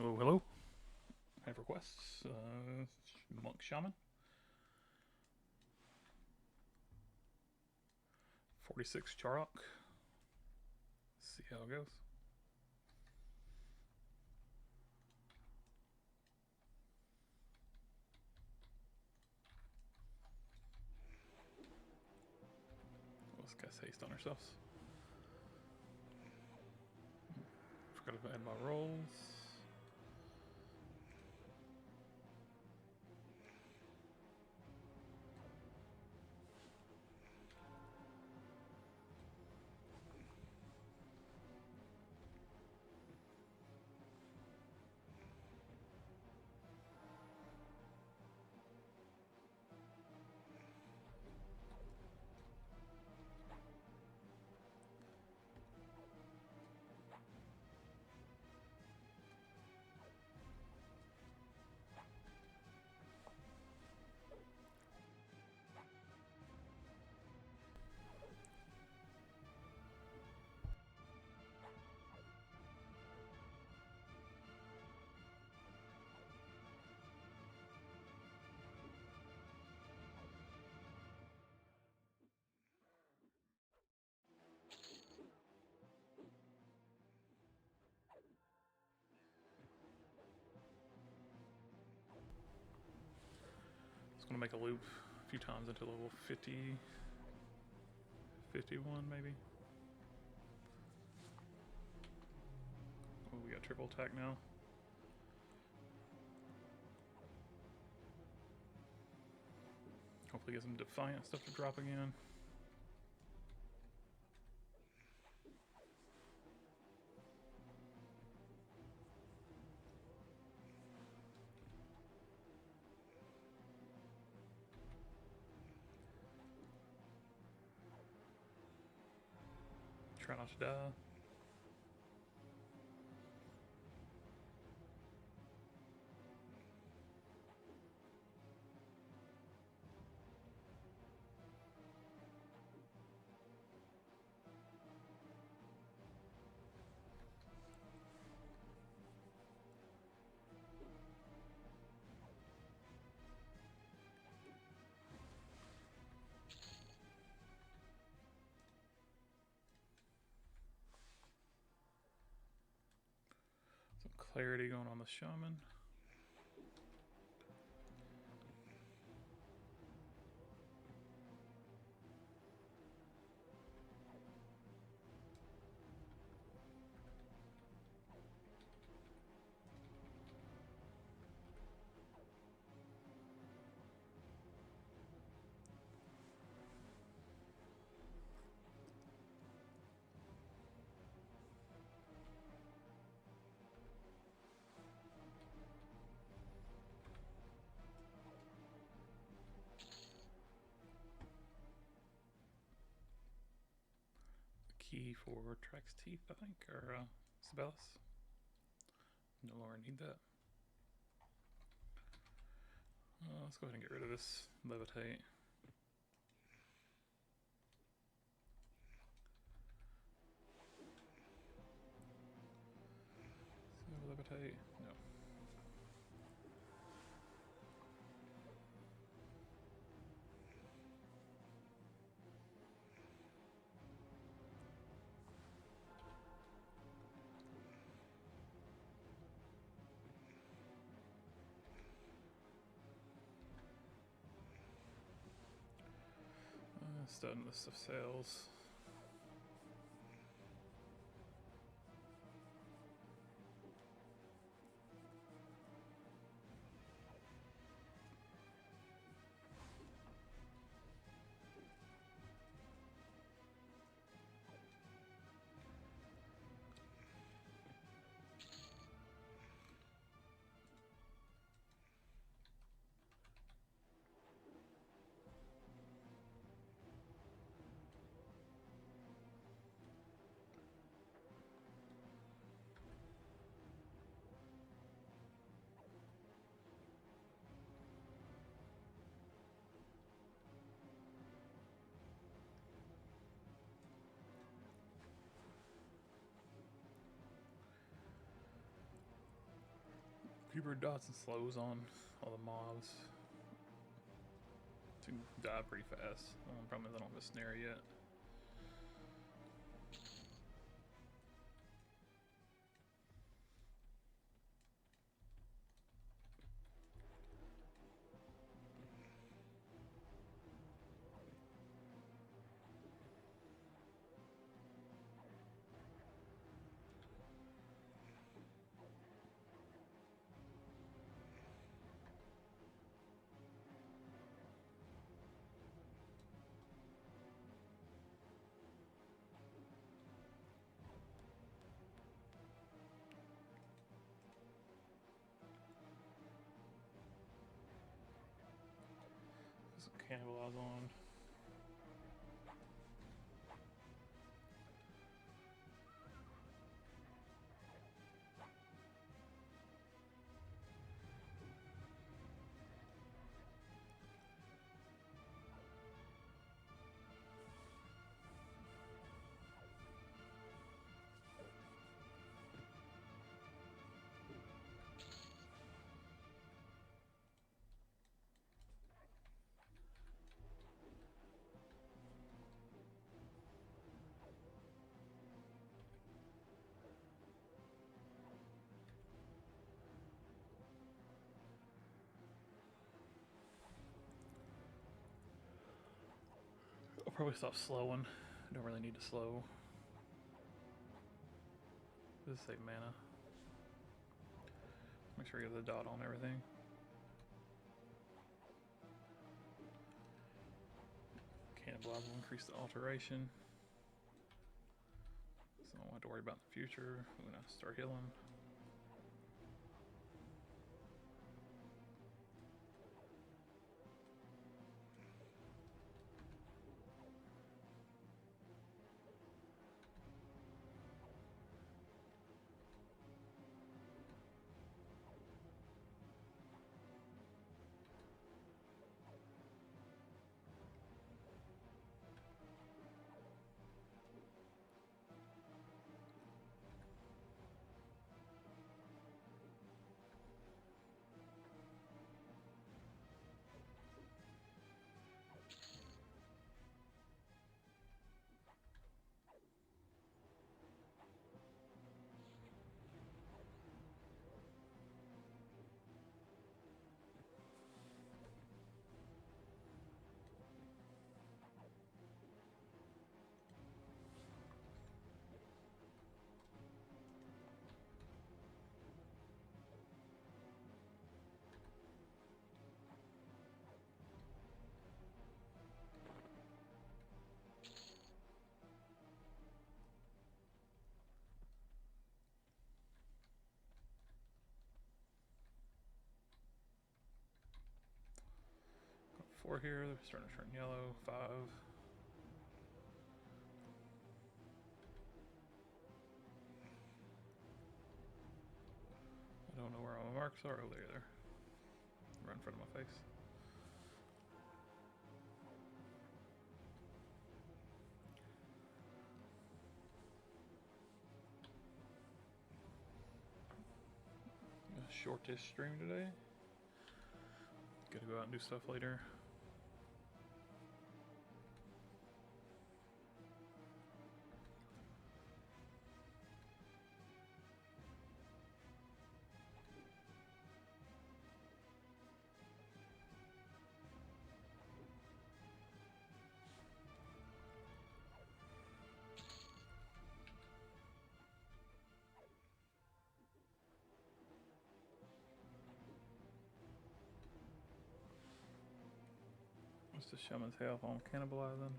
Hello, hello. LiveEverquest, Monk Shaman. 46 Charlock. See how it goes. Let's cast haste on ourselves. Forgot to add my rolls. Just gonna make a loop a few times until level 50, 51 maybe. Oh, we got triple attack now. Hopefully get some Defiant stuff to drop again. Try not to die. Some clarity going on the Shaman. Key for Trax Teeth, I think, or Sibelius. No longer need that. Let's go ahead and get rid of this Levitate. So Levitate, no. Studying list of sales. Keeper dots and slows on all the mobs to die pretty fast. The only problem is I don't have a snare yet. Cannibalize on. I'll probably stop slowing. I don't really need to slow. This is save mana. Make sure you have the dot on everything. Cannibalize will increase the alteration. So I don't have to worry about in the future when I start healing. Got 4 here, they're starting to turn yellow. 5. I don't know where all my marks are. Oh, there. Right in front of my face. A shortish stream today. Gotta go out and do stuff later. What's the Shaman's health on cannibalizing?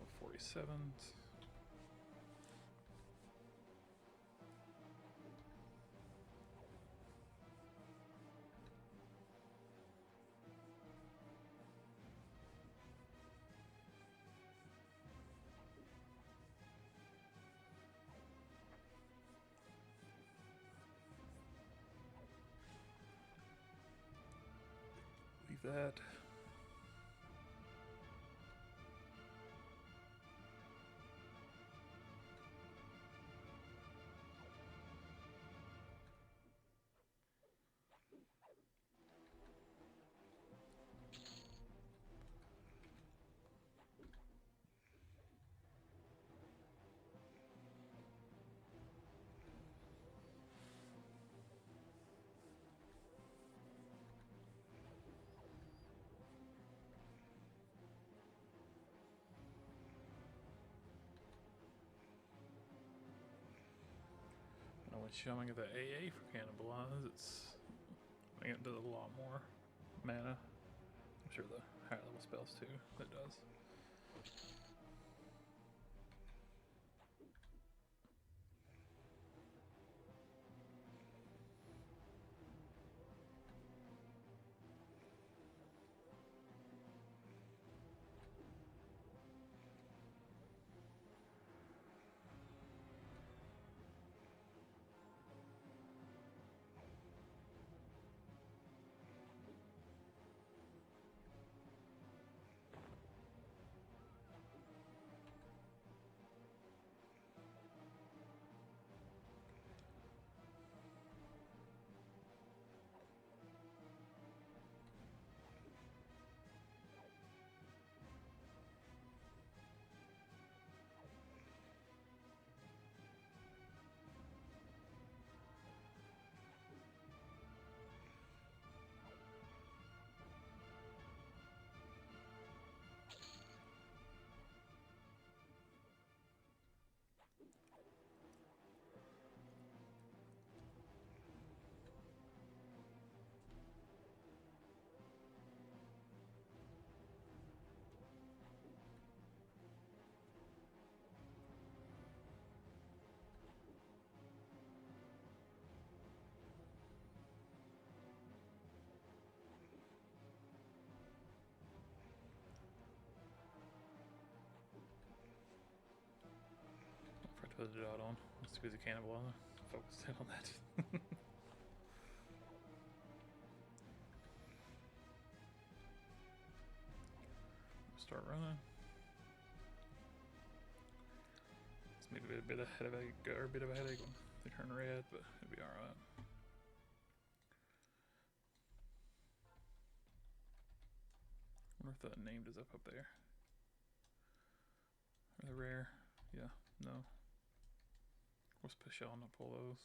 Oh, 47. Save that. When Shaman get the AA for cannibalize, I think it does a lot more mana. I'm sure the higher level spells too, that does. Put the dot on. Let's do the cannibal. Focus in on that. Start running. It's maybe a bit of a headache when they turn red, but it'll be alright. I wonder if that named is up there. Are they rare? Yeah, no. What's Pashel not pull those?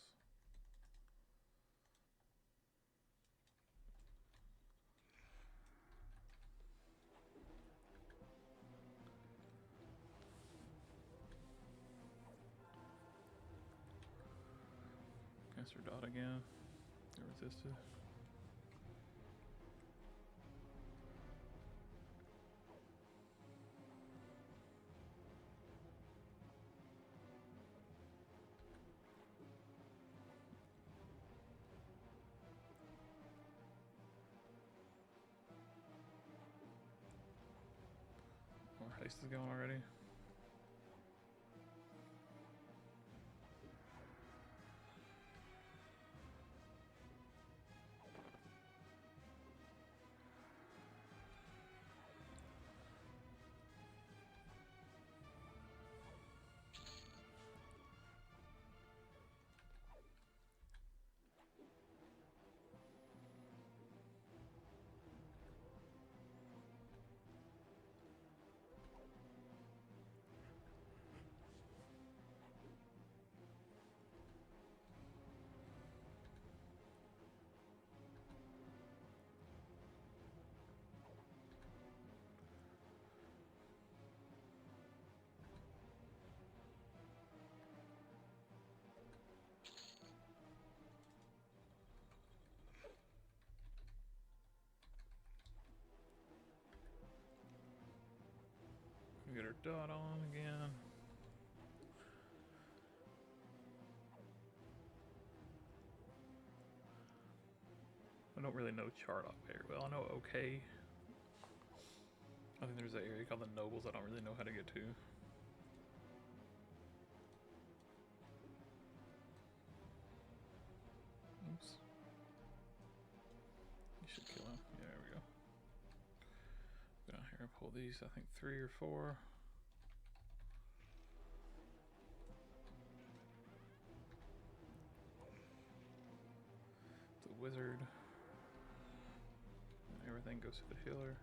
Caster dot again. Get resisted. More haste is going already. Get her dot on again. I don't really know chart off very well. I know okay. I think there's that area called the Nobles I don't really know how to get to. Oops. You should kill him. Yeah, there we go. pull these, I think 3 or 4. The wizard. And everything goes to the healer.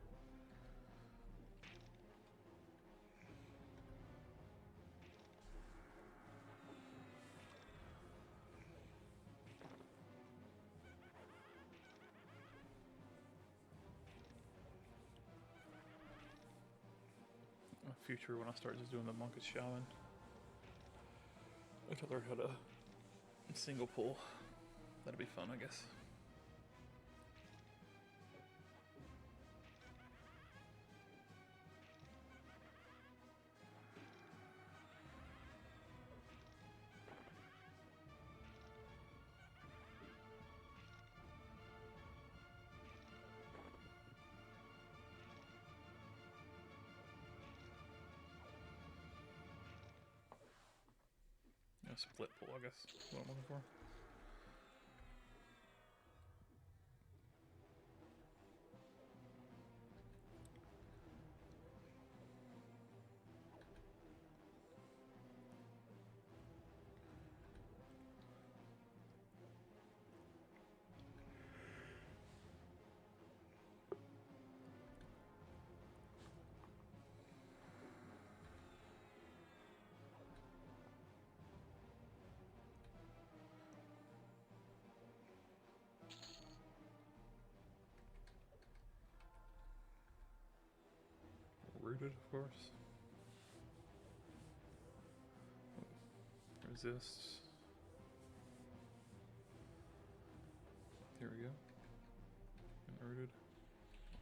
Future when I start just doing the monkish shaman. I can learn how to single pull. That'd be fun, I guess. A split pull, I guess, is what I'm looking for. Rooted, of course. Resist. Here we go. And rooted.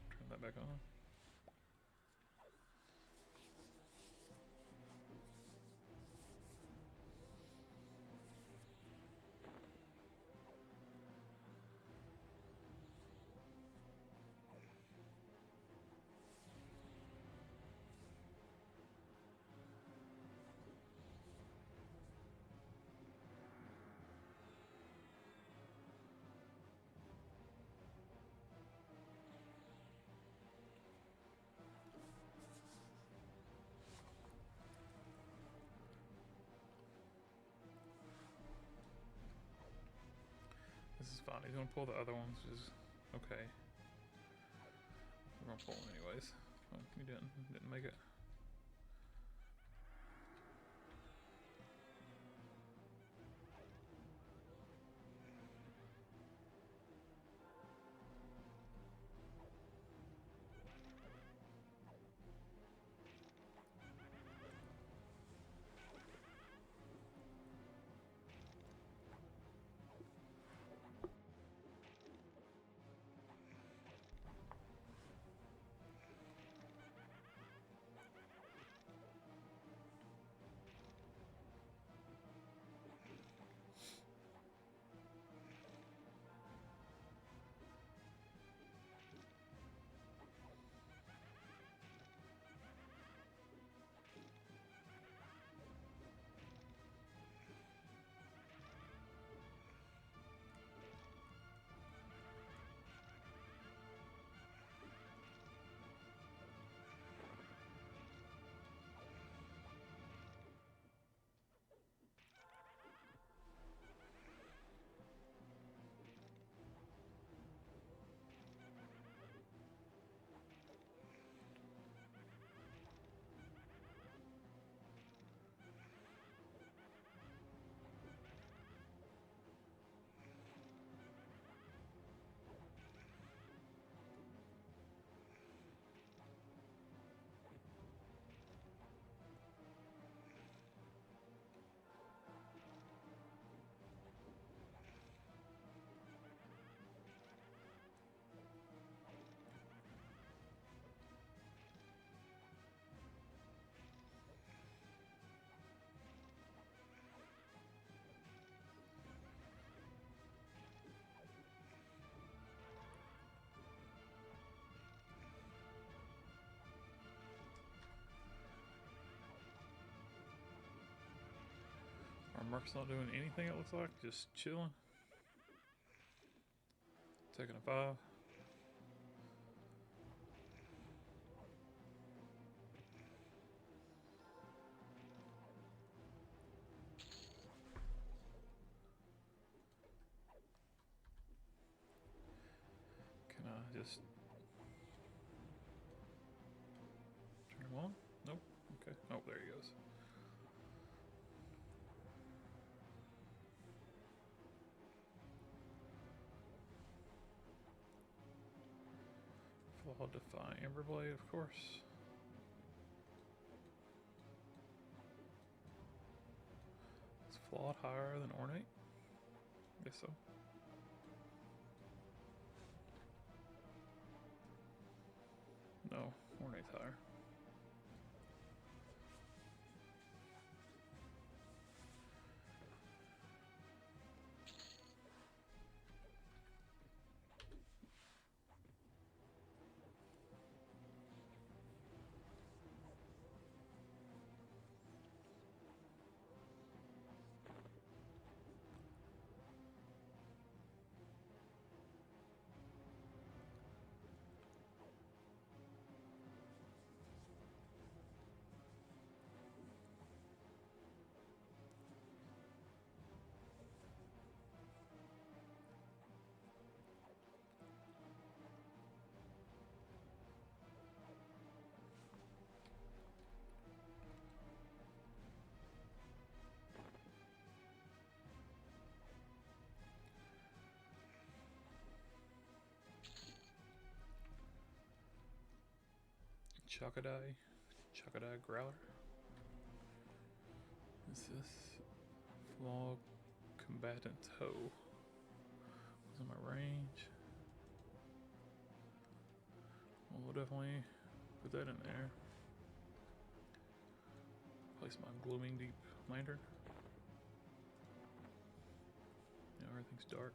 Turn that back on. This is fine. He's gonna pull the other ones, which is okay. We're gonna pull them anyways. Oh, you didn't make it. Our Merc's not doing anything, it looks like, just chilling. Taking a 5. just turn him on? Nope. Okay. Oh, there he goes. Flawed Defy Amberblade, of course. Is Flawed higher than Ornate? Guess so. No, Ornate's higher. Chocodile Growler. Is this Flaw Combatant Toe? What's in my range? Well, we'll definitely put that in there. Place my Glooming Deep Lantern. Yeah, everything's dark.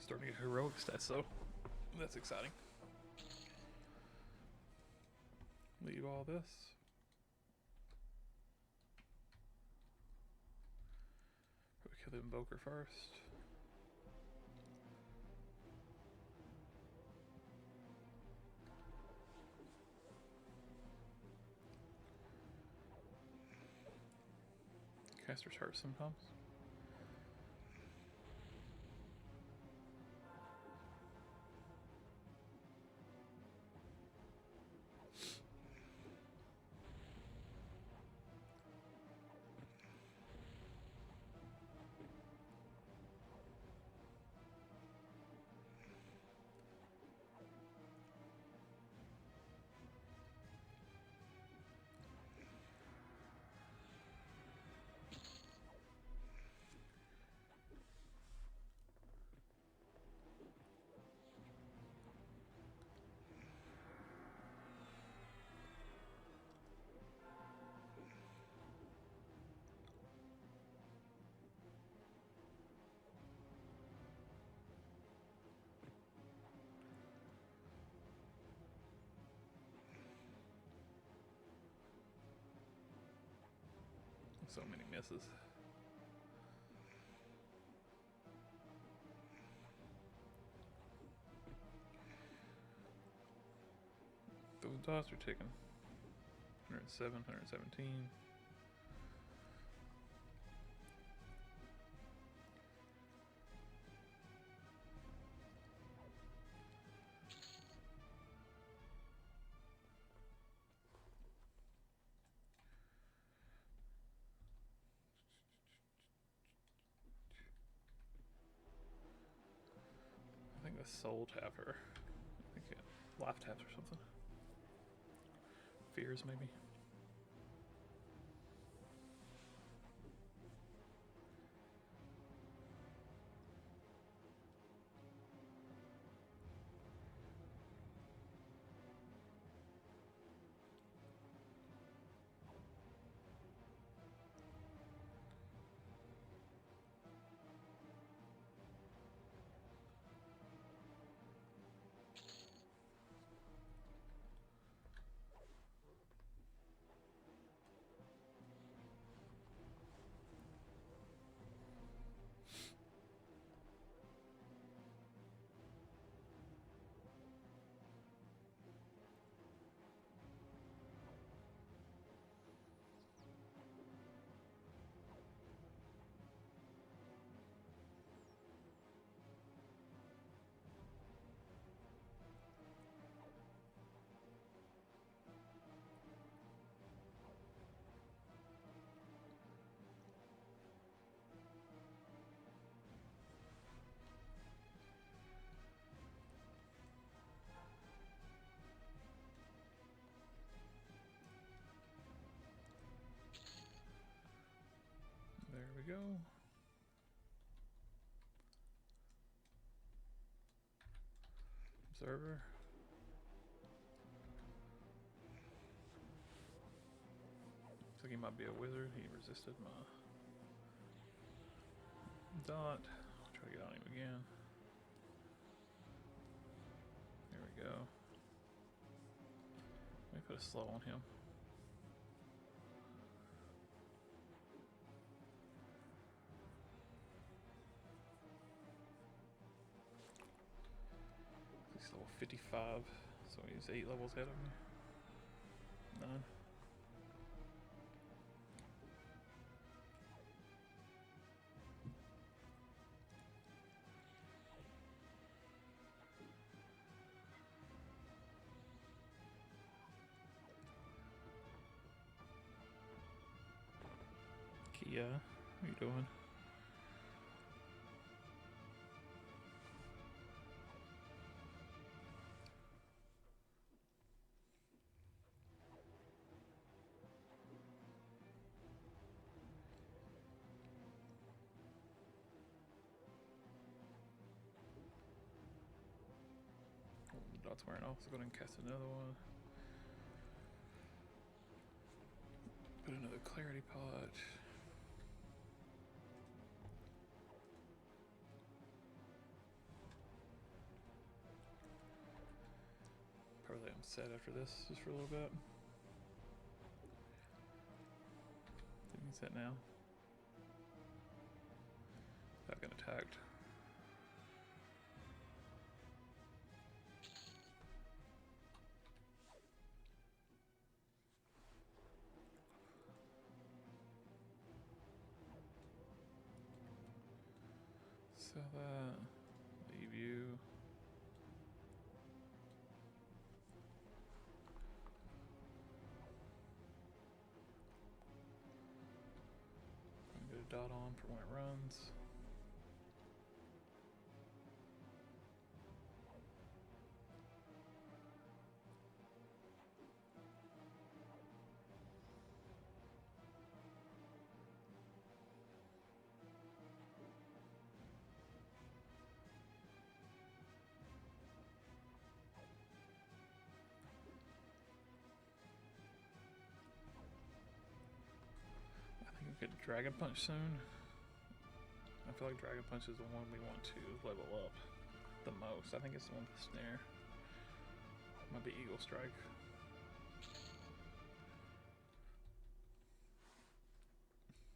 Starting to get heroic stats though. That's exciting. Leave all this. Probably kill the Invoker first. Casters hurt sometimes. So many misses. Those dots are ticking. 107, 117. I think the soul tapped her. I think it life taps or something. Fears maybe. go. Observer. Looks like he might be a wizard. He resisted my dot. I'll try to get on him again. There we go. Let me put a slow on him. He's level 55, so he's 8 levels ahead of me. 9. Kia, how you doing? Dot's wearing off, so go ahead and cast another one. Put another clarity pot. Probably let him set after this, just for a little bit. He can set now. I've been attacked. Sell that. Leave you. I'm gonna get a dot on for when it runs. Get Dragon Punch soon. I feel like Dragon Punch is the one we want to level up the most. I think it's the one with the snare. Might be Eagle Strike.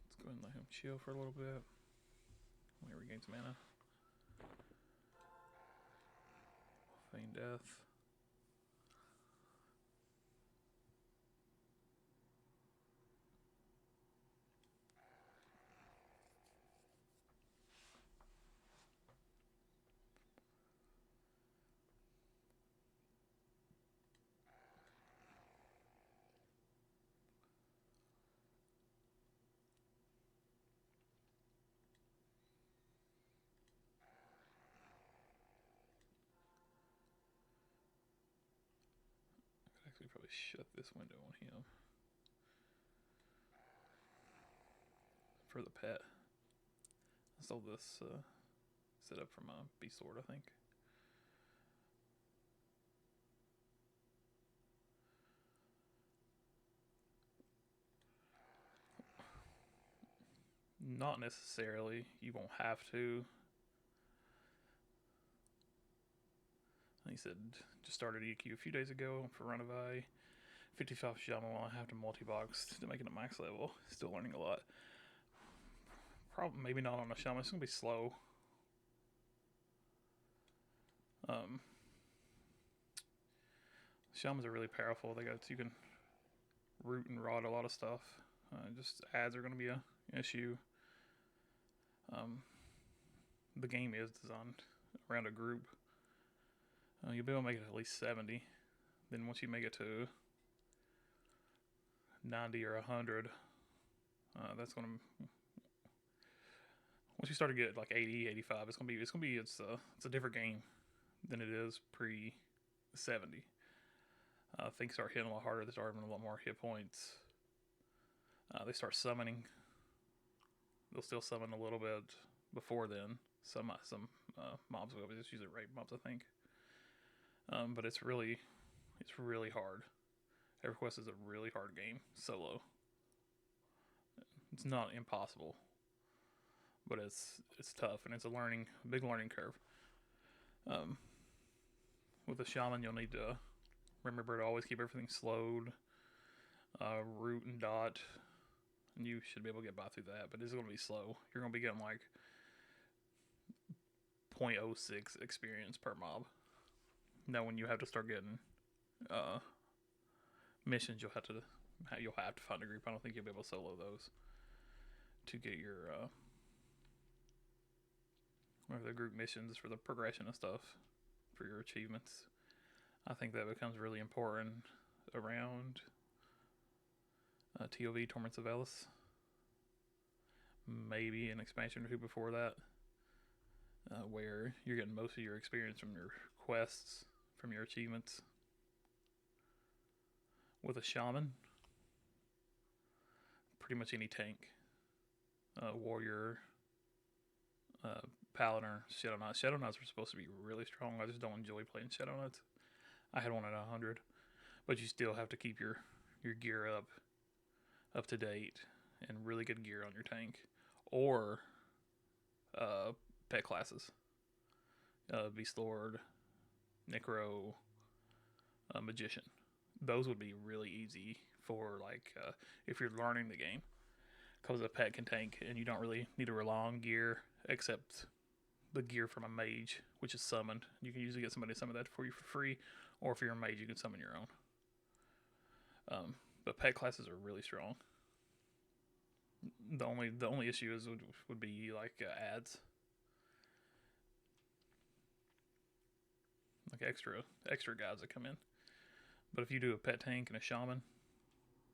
Let's go ahead and let him chill for a little bit. When he regains mana. Feign Death. Actually probably shut this window on him for the pet. I stole this setup from Beast Sword, I think. Not necessarily. You won't have to. He said, just started EQ a few days ago for Run of Eye. 55 Shaman will have to multi-box to make it a max level. Still learning a lot. Probably maybe not on a Shaman. It's going to be slow. Shamans are really powerful. You can root and rot a lot of stuff. Just ads are going to be an issue. The game is designed around a group. You'll be able to make it at least 70. Then once you make it to 90 or 100, that's going to. Once you start to get like 80, 85, it's a different game than it is pre 70. Things start hitting a lot harder. They start having a lot more hit points. They start summoning they'll still summon a little bit before then. Some mobs will just use it raid mobs, I think. But it's really hard. EverQuest is a really hard game solo. It's not impossible, but it's tough, and it's a big learning curve. With a shaman, you'll need to remember to always keep everything slowed, root and dot, and you should be able to get by through that. But it's going to be slow. You're going to be getting like 0.06 experience per mob. Now, when you have to start getting missions, you'll have to find a group. I don't think you'll be able to solo those to get your or the group missions for the progression and stuff for your achievements. I think that becomes really important around TOV Torments of Elis. Maybe an expansion or two before that, where you're getting most of your experience from your quests, from your achievements. With a shaman, pretty much any tank, warrior, paladin, or Shadow Knights. Shadow Knights are supposed to be really strong. I just don't enjoy playing Shadow Knights. I had one at 100, but you still have to keep your gear up to date, and really good gear on your tank, or pet classes, Beast Lord, Necro, Magician. Those would be really easy for if you're learning the game, because a pet can tank, and you don't really need to rely on gear except the gear from a mage, which is summoned. You can usually get somebody to summon that for you for free, or if you're a mage, you can summon your own. But pet classes are really strong. The only issue would be ads, like extra guys that come in. But if you do a pet tank and a shaman,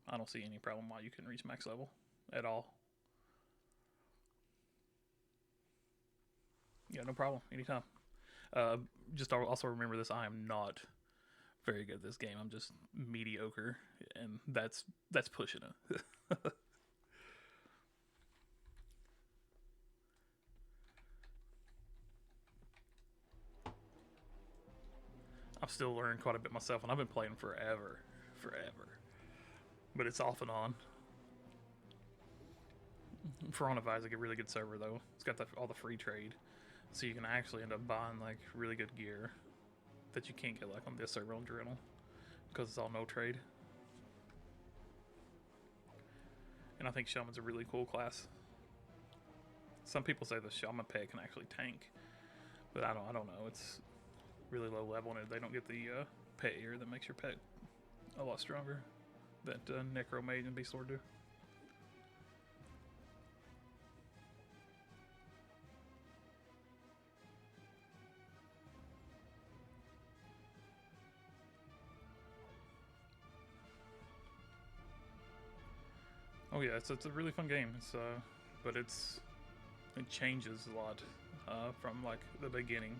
I don't see any problem why you couldn't reach max level at all. Yeah, no problem. Anytime. Just also remember this: I am not very good at this game. I'm just mediocre, and that's pushing it. I've still learned quite a bit myself, and I've been playing forever. But it's off and on. Verona is a really good server, though. It's got all the free trade, so you can actually end up buying really good gear that you can't get on this server on Drinal, because it's all no trade. And I think Shaman's a really cool class. Some people say the Shaman pet can actually tank, but I don't know. It's really low level, and they don't get the pet ear that makes your pet a lot stronger that Necro Mage and Beast Lord do. Oh yeah, it's a really fun game. But it changes a lot from the beginning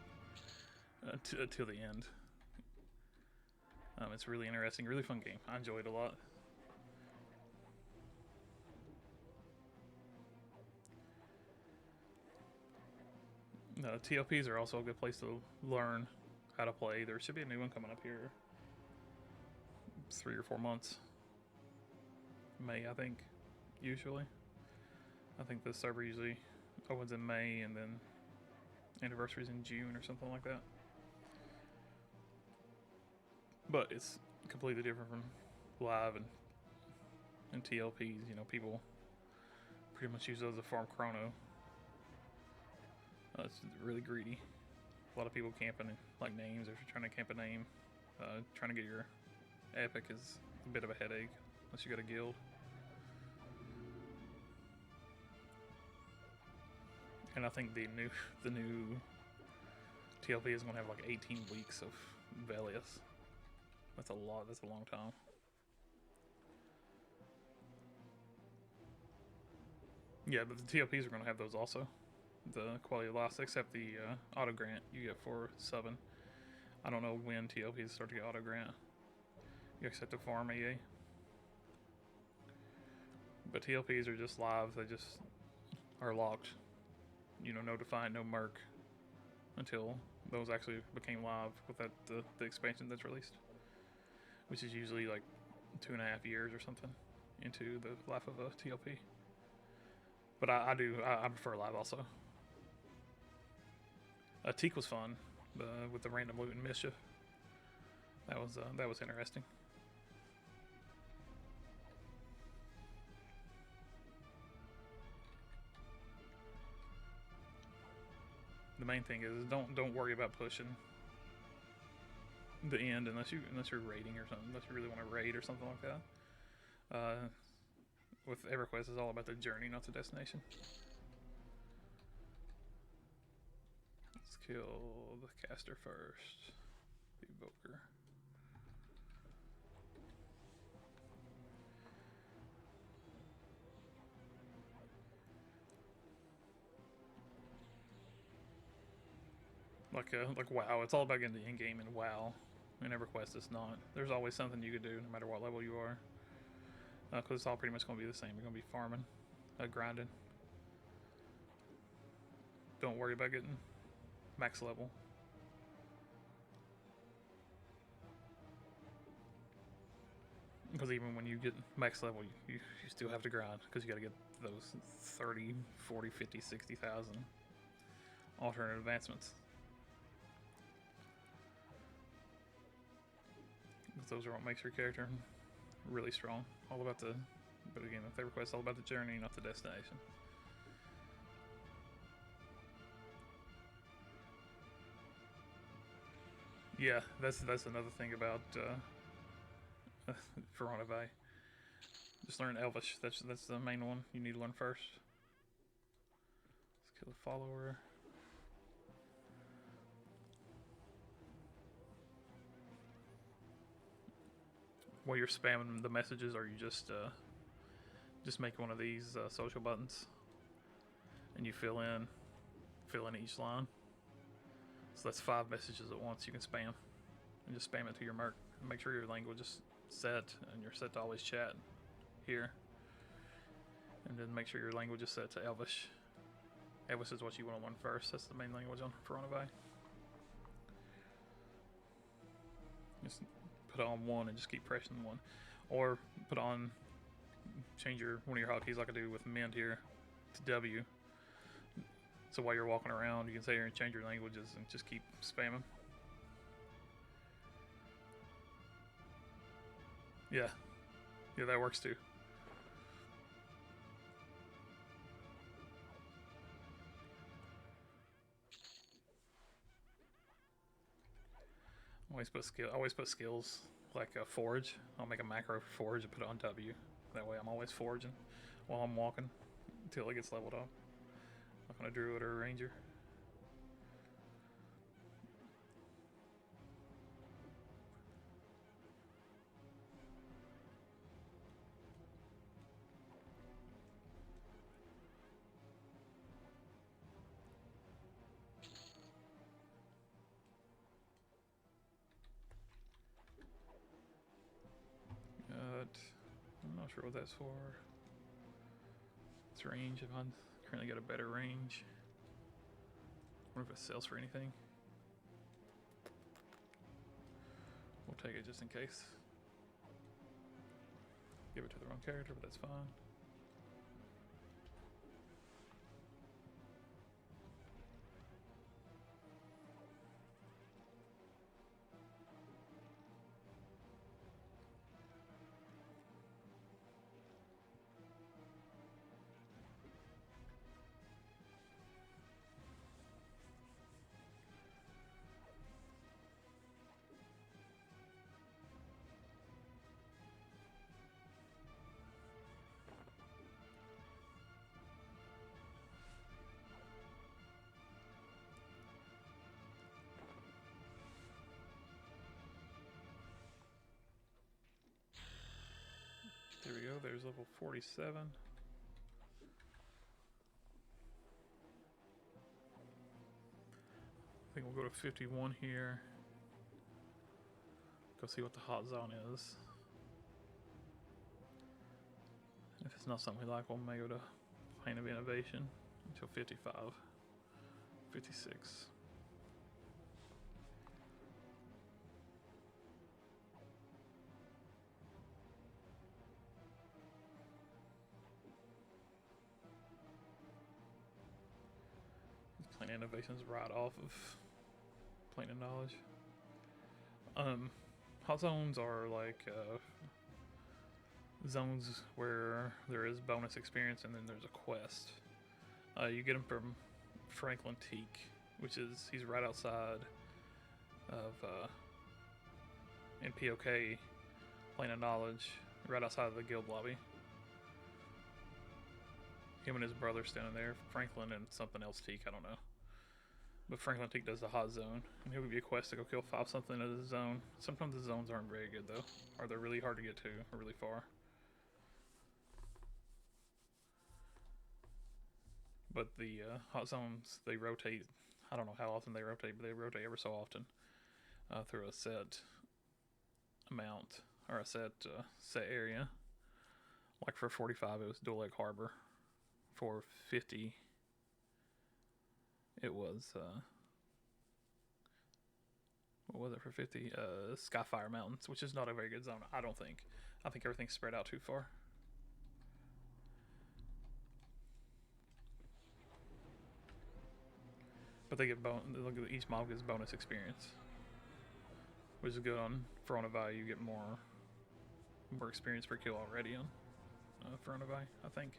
till the end. It's really interesting, really fun game. I enjoy it a lot. TLPs are also a good place to learn how to play. There should be a new one coming up here 3 or 4 months. May, I think, usually. I think the server usually opens in May, and then anniversary's in June or something like that. But it's completely different from live and TLPs. People pretty much use those to farm chrono. It's really greedy. A lot of people camping names. If you're trying to camp a name, trying to get your epic is a bit of a headache unless you got a guild. And I think the new TLP is going to have 18 weeks of Velius. That's a lot. That's a long time. Yeah, but the TLPs are going to have those also. The quality of loss, except the auto grant you get for subbing. I don't know when TLPs start to get auto grant. You actually have to farm AA. But TLPs are just live. They just are locked. You know, no Defiant, no Merc, until those actually became live with the expansion that's released, which is usually like 2.5 years or something into the life of a TLP. But I prefer live also. Teak was fun, with the random loot and mischief. That was interesting. The main thing is don't worry about pushing the end unless you're raiding or something, unless you really want to raid or something like that. With EverQuest, it's all about the journey, not the destination. Let's kill the caster first. The evoker. Like WoW, it's all about getting the end game in WoW. In EverQuest, it's not. There's always something you could do, no matter what level you are. Because it's all pretty much going to be the same. You're going to be farming, grinding. Don't worry about getting max level. Because even when you get max level, you still have to grind. Because you got to get those 30, 40, 50, 60,000 alternate advancements. Those are what makes your character really strong. All about the, but again, with EverQuest, all about the journey, not the destination. Yeah, that's another thing about Verona Bay. Just learn Elvish. That's the main one you need to learn first. Let's kill a follower. While you're spamming the messages, or you just make one of these social buttons, and you fill in each line. So that's 5 messages at once you can spam, and just spam it to your merc. And make sure your language is set, and you're set to always chat here. And then make sure your language is set to Elvish. Elvish is what you want to learn first. That's the main language on Verona Bay. Just put on 1 and just keep pressing 1, or change one of your hotkeys like I do with Mint here to W. So while you're walking around, you can sit here and change your languages and just keep spamming. Yeah, that works too. Always put skills like forage. I'll make a macro for forage and put it on W. That way I'm always foraging while I'm walking until it gets leveled up. Not on a druid or a ranger. I'm not sure what that's for. It's range. If I currently got a better range. I wonder if it sells for anything. We'll take it just in case. Give it to the wrong character, but that's fine. There we go, there's level 47. I think we'll go to 51 here. Go see what the hot zone is. If it's not something we like, we may go to Plane of Innovation. until 55, 56. Plant innovations right off of plant knowledge. Hot zones are like zones where there is bonus experience and then there's a quest. You get them from Franklin Teak, which is he's right outside of in POK, Plane of Knowledge, right outside of the guild lobby. Him and his brother standing there, Franklin and something else Teak, I don't know. But Franklin Teak does the hot zone, and he'll give you a quest to go kill 5 something in the zone. Sometimes the zones aren't very good though, or they're really hard to get to, or really far. But the hot zones, they rotate. I don't know how often they rotate, but they rotate ever so often through a set amount or a set area. Like for 45, it was Dual Lake Harbor. For 50, it was what was it for 50? Skyfire Mountains, which is not a very good zone, I don't think. I think everything's spread out too far. But they get each mob gets bonus experience, which is good on Veronavi. You get more experience per kill already on Veronavi, I think.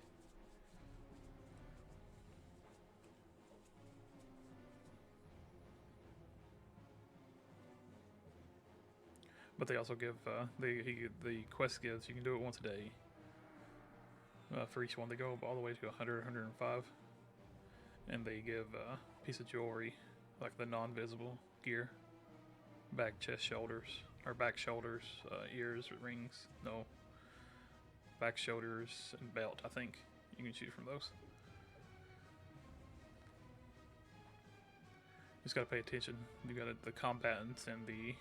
But they also give the quest gives, you can do it once a day. For each one, they go all the way to 100, 105, and they give a piece of jewelry, like the non-visible gear, back, chest, shoulders, or back, shoulders, ears, rings. No, back, shoulders, and belt. I think you can choose from those. You just gotta pay attention. You got the combatants and the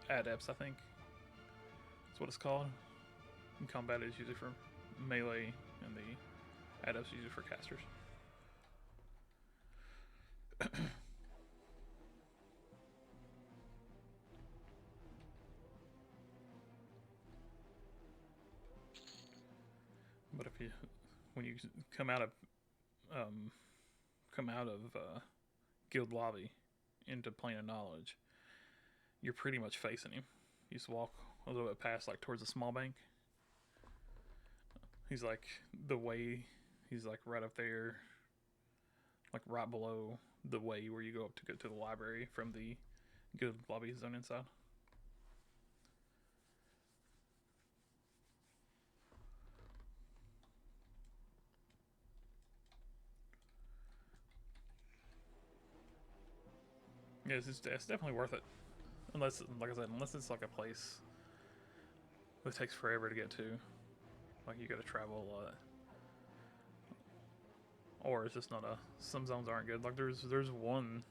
adepts, I think. That's what it's called. And combat is usually for melee, and the adepts usually for casters. But when you come out of guild lobby into Plane of Knowledge, you're pretty much facing him. You just walk a little bit past, like towards the small bank. He's like he's like right up there, like right below the way where you go up to get to the library from the guild lobby zone inside. Yeah, it's definitely worth it. Unless, like I said, unless it's like a place that takes forever to get to. Like you gotta travel a lot. Or it's just not some zones aren't good. Like there's one,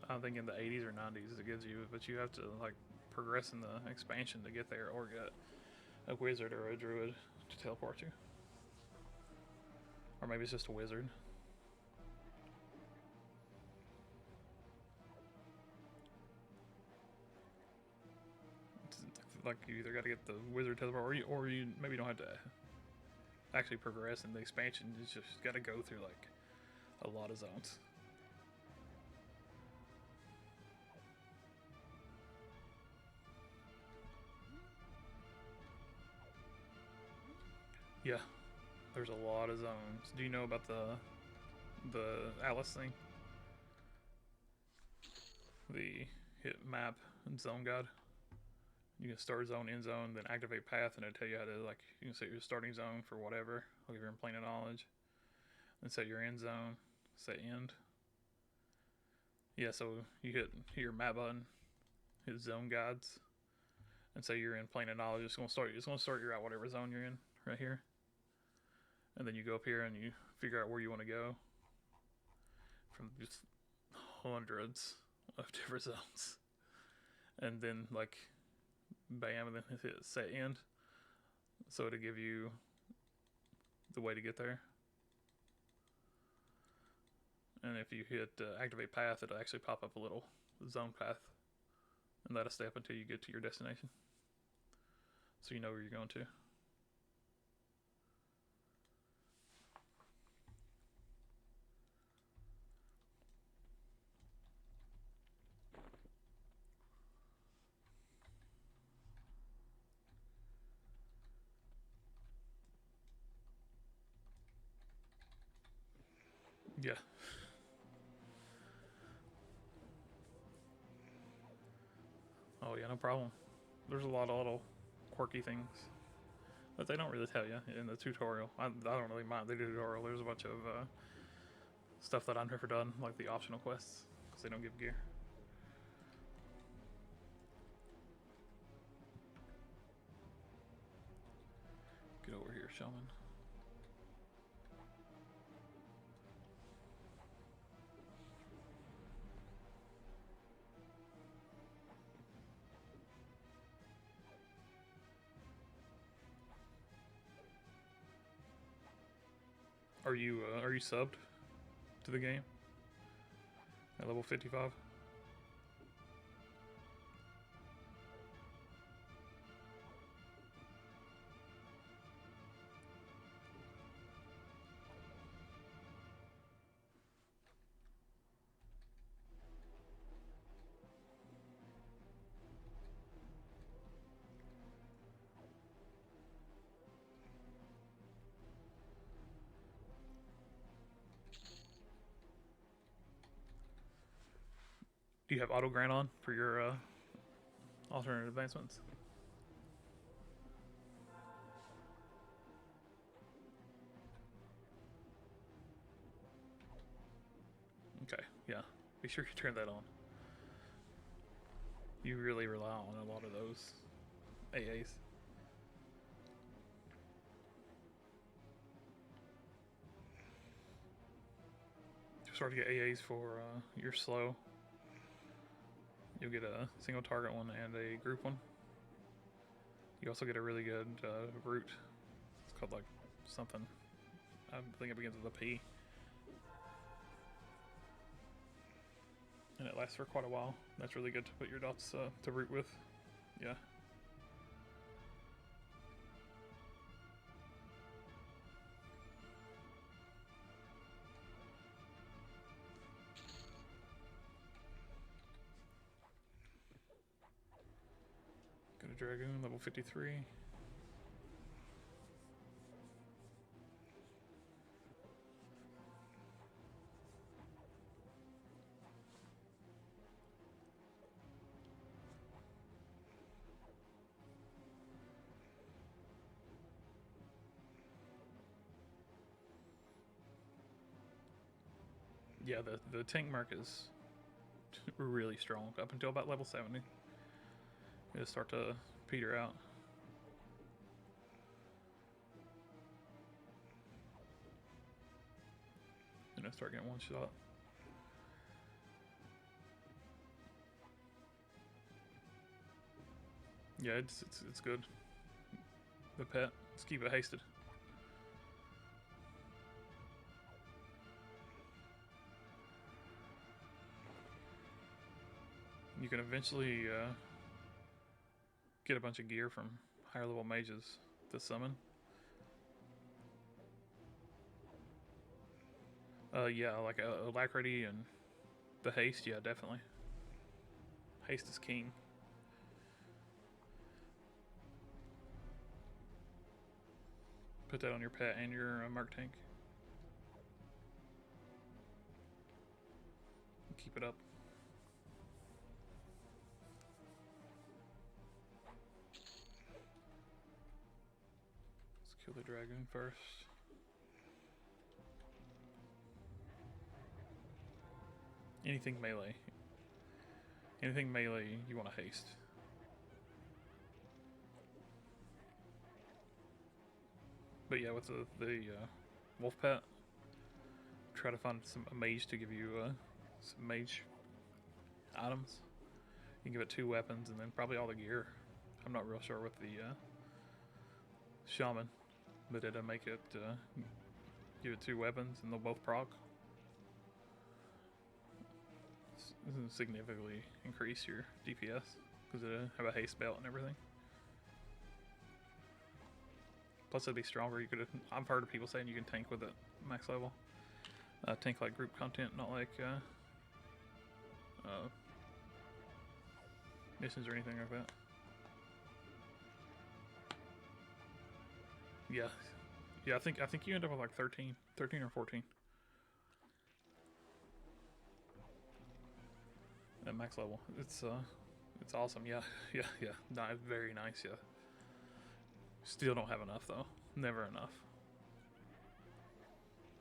I think in the 80s or 90s that gives you, but you have to like progress in the expansion to get there, or get a wizard or a druid to teleport you. Or maybe it's just a wizard. Like you either got to get the wizard teleport, or you maybe don't have to actually progress in the expansion. You just got to go through like a lot of zones. Yeah, there's a lot of zones. Do you know about the Atlas thing? The hit map and zone guide. You can start zone, end zone, then activate path, and it'll tell you how to, like, you can set your starting zone for whatever. Like if you're in Plane of Knowledge, then set your end zone, set end. Yeah, so you hit your map button, hit zone guides, and say you're in Plane of Knowledge. It's gonna start you out whatever zone you're in right here, and then you go up here and you figure out where you want to go from just hundreds of different zones, and then like bam, and then hit set end, so it'll give you the way to get there. And if you hit activate path, it'll actually pop up a little zone path, and let us stay up until you get to your destination, so you know where you're going to. Yeah. Oh yeah, no problem. There's a lot of little quirky things that they don't really tell you in the tutorial. I don't really mind the tutorial. There's a bunch of stuff that I've never done, like the optional quests, because they don't give gear. Get over here, Shaman. Are you subbed to the game at level 55? Do you have auto grant on for your alternate advancements? Okay, yeah. Be sure you turn that on. You really rely on a lot of those AAs. You start to get AAs for your slow. You'll get a single target one and a group one. You also get a really good route. It's called like something. I think it begins with a P. And it lasts for quite a while. That's really good to put your dots to root with. Yeah. Got a Dragoon, level 53. Yeah, the tank mark is really strong up until about level 70. It'll start to peter out. And it'll start getting one shot. Yeah, it's good. The pet. Let's keep it hasted. You can eventually get a bunch of gear from higher level mages to summon. Yeah, like Alacrity and the haste, yeah, definitely. Haste is king. Put that on your pet and your merc tank. Keep it up. Let's kill the dragon first. Anything melee. Anything melee you want to haste. But yeah, with the wolf pet, try to find a mage to give you some mage items. You can give it 2 weapons and then probably all the gear. I'm not real sure with the shaman, but it'll make it give it 2 weapons and they'll both proc. This will significantly increase your DPS because it have a haste belt and everything. Plus, it'd be stronger. You could. I've heard of people saying you can tank with it max level. Tank like group content, not like missions or anything like that. Yeah, yeah. I think you end up with like 13 or 14 at max level. It's awesome. Yeah, yeah, yeah. Very nice. Yeah. Still don't have enough though. Never enough.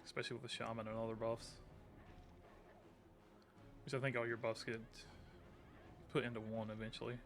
Especially with the Shaman and other buffs. Which I think all your buffs get put into one eventually.